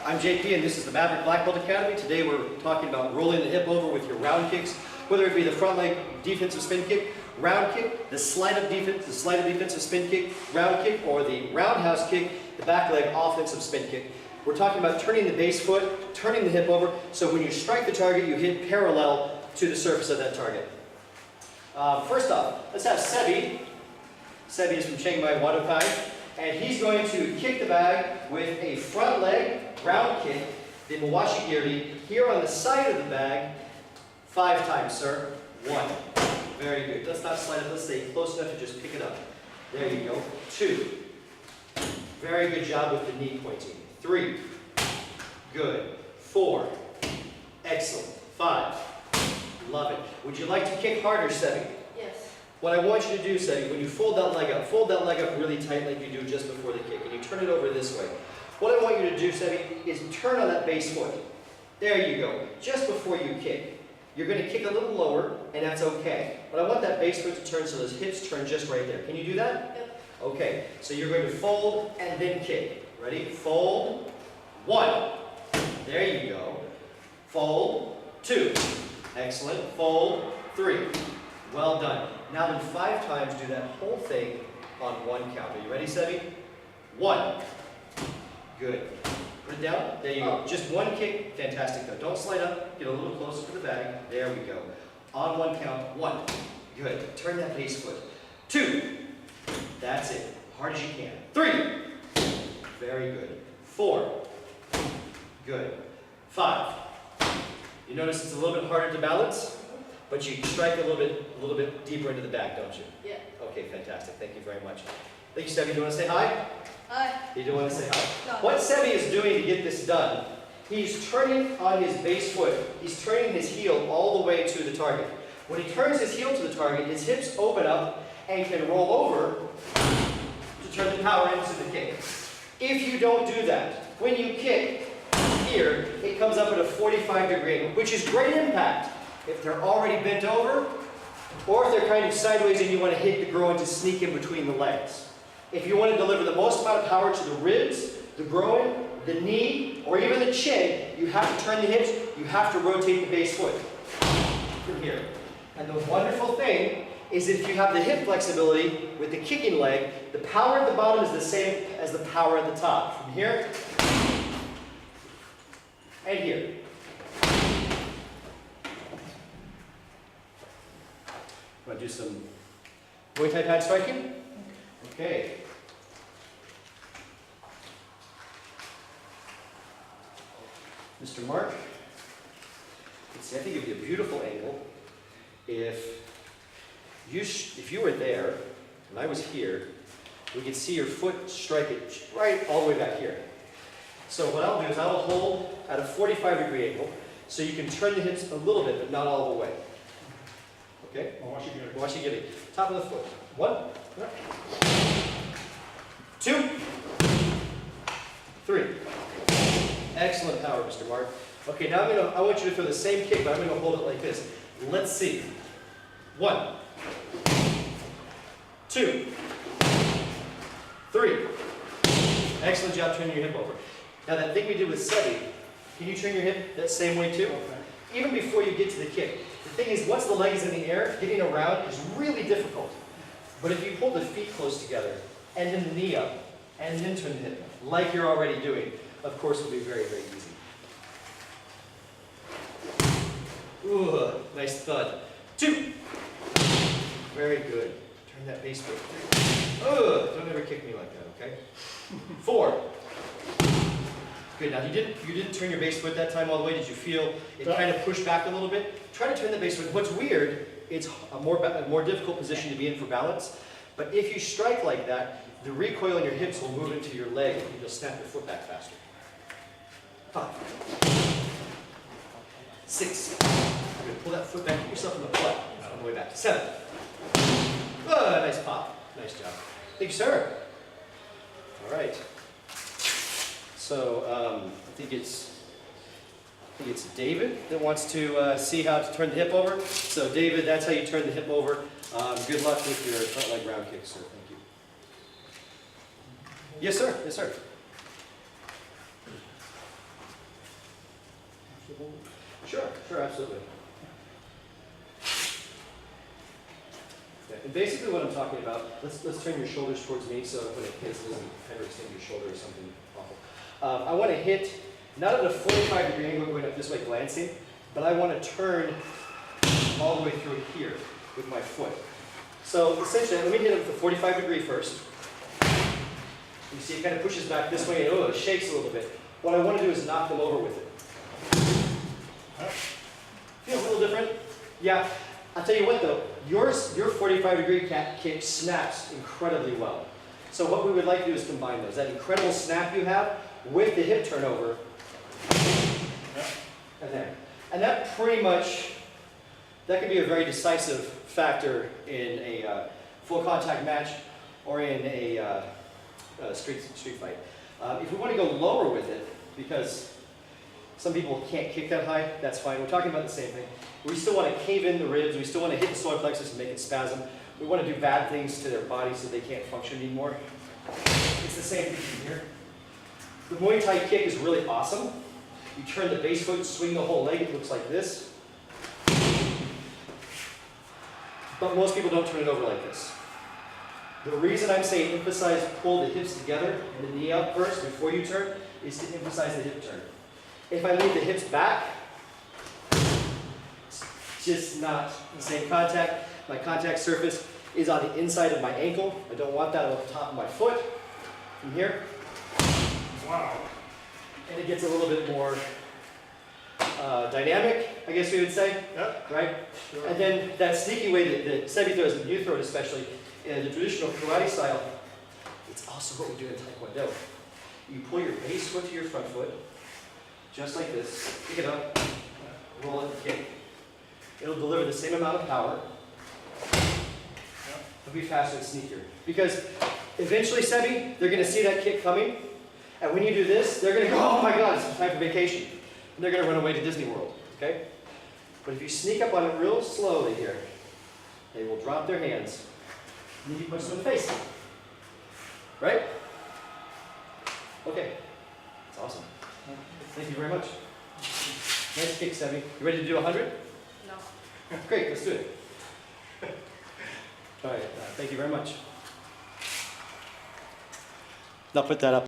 I'm JP and this is the Maverick Black Belt Academy. Today we're talking about rolling the hip over with your round kicks, whether it be the front leg defensive spin kick, round kick, the slide-up defensive spin kick, round kick, or the roundhouse kick, the back leg offensive spin kick. We're talking about turning the base foot, turning the hip over, so when you strike the target, you hit parallel to the surface of that target. First off, let's have Sebi. Sebi is from Chiang Mai Wadokai, and he's going to kick the bag with a front leg round kick, the Mawashi Giri, here on the side of the bag, 5 times, sir. 1. Very good. Let's not slide it. Let's stay close enough to just pick it up. There you go. 2. Very good job with the knee pointing. 3. Good. 4. Excellent. 5. Love it. Would you like to kick harder, Sebi? Yes. What I want you to do, Sebi, when you fold that leg up really tight like you do just before the kick, and you turn it over this way. What I want you to do, Sebi, is turn on that base foot. There you go. Just before you kick. You're going to kick a little lower, and that's okay. But I want that base foot to turn so those hips turn just right there. Can you do that? Yep. Okay. So you're going to fold and then kick. Ready? Fold. 1. There you go. Fold. 2. Excellent. Fold. 3. Well done. Now then 5 times do that whole thing on 1 count. Are you ready, Sebi? 1. Good. Put it down. There you go. Just 1 kick. Fantastic though. Don't slide up. Get a little closer to the bag. There we go. On 1 count. 1. Good. Turn that base foot. 2. That's it. Hard as you can. 3. Very good. 4. Good. 5. You notice it's a little bit harder to balance, but you strike a little bit deeper into the bag, don't you? Yeah. Okay, fantastic. Thank you very much. Thank you, Sebi. Do you want to say hi? Hi. You do want to say hi? No. What Sebi is doing to get this done, he's turning on his base foot. He's turning his heel all the way to the target. When he turns his heel to the target, his hips open up and can roll over to turn the power into the kick. If you don't do that, when you kick here, it comes up at a 45-degree angle, which is great impact if they're already bent over, or if they're kind of sideways and you want to hit the groin to sneak in between the legs. If you want to deliver the most amount of power to the ribs, the groin, the knee, or even the chin, you have to turn the hips, you have to rotate the base foot from here. And the wonderful thing is if you have the hip flexibility with the kicking leg, the power at the bottom is the same as the power at the top. From here, and here. Want to do some Muay Thai pad striking? Okay. Mr. Mark, let's see, I think it'd be a beautiful angle if you were there and I was here, we could see your foot strike it right all the way back here. So what I'll do is I will hold at a 45-degree angle so you can turn the hips a little bit, but not all the way. Okay? Mawashi Giri. Top of the foot. 1. 2. 3. Excellent power, Mr. Mark. Okay, now I want you to throw the same kick, but I'm going to hold it like this. Let's see. 1. 2. 3. Excellent job turning your hip over. Now that thing we did with Sebi, can you turn your hip that same way too? Okay. Even before you get to the kick. The thing is, once the leg is in the air, getting around is really difficult. But if you pull the feet close together, and then the knee up, and then turn the hip, like you're already doing, of course it'll be very, very easy. Ooh, nice thud. 2. Very good. Turn that base foot. Don't ever kick me like that, okay? 4. Good. Now you didn't turn your base foot that time all the way. Did you feel it kind of pushed back a little bit? Try to turn the base foot. What's weird, it's a more difficult position to be in for balance. But if you strike like that, the recoil in your hips will move into your leg and you'll snap your foot back faster. 5. 6. Good. Pull that foot back. Get yourself in the butt on the way back. 7. Nice pop. Nice job. Thank you, sir. All right. So I think it's David that wants to see how to turn the hip over. So David, that's how you turn the hip over. Good luck with your front leg round kick, sir. Thank you. Yes, sir. Yes, sir. Sure, absolutely. Yeah, and basically what I'm talking about, let's turn your shoulders towards me so when it hits, it doesn't hyperextend your shoulder or something awful. I want to hit, not at a 45-degree angle going up this way glancing, but I want to turn all the way through here with my foot. So essentially, let me hit it with a 45-degree first. You see it kind of pushes back this way, and it shakes a little bit. What I want to do is knock them over with it. Feels a little different. Yeah, I'll tell you what though, your 45-degree kick snaps incredibly well. So what we would like to do is combine those. That incredible snap you have with the hip turnover. And there. And that pretty much, that can be a very decisive factor in a full contact match or in a street fight. If we want to go lower with it, because some people can't kick that high, that's fine. We're talking about the same thing. We still want to cave in the ribs. We still want to hit the solar plexus and make it spasm. We want to do bad things to their body so they can't function anymore. It's the same thing here. The Muay Thai kick is really awesome. You turn the base foot and swing the whole leg. It looks like this. But most people don't turn it over like this. The reason I'm saying emphasize pull the hips together and the knee out first before you turn is to emphasize the hip turn. If I leave the hips back, it's just not the same contact. My contact surface is on the inside of my ankle. I don't want that on the top of my foot. From here. Wow. And it gets a little bit more dynamic, I guess we would say. Yep. Right? Sure. And then that sneaky way that Sebi throws, and you throw it especially, in the traditional karate style, it's also what we do in Taekwondo. You pull your base foot to your front foot, just like this, pick it up, roll it, kick. It'll deliver the same amount of power. It'll be faster and sneakier. Because eventually, Sebi, they're going to see that kick coming, and when you do this, they're going to go, oh my God, it's time for vacation. And they're going to run away to Disney World, okay? But if you sneak up on it real slowly here, they will drop their hands. And then you punch them in the face. Right? Okay. That's awesome. Thank you very much. Nice kick, Sebi. You ready to do 100? No. Great, let's do it. All right, thank you very much. Now put that up.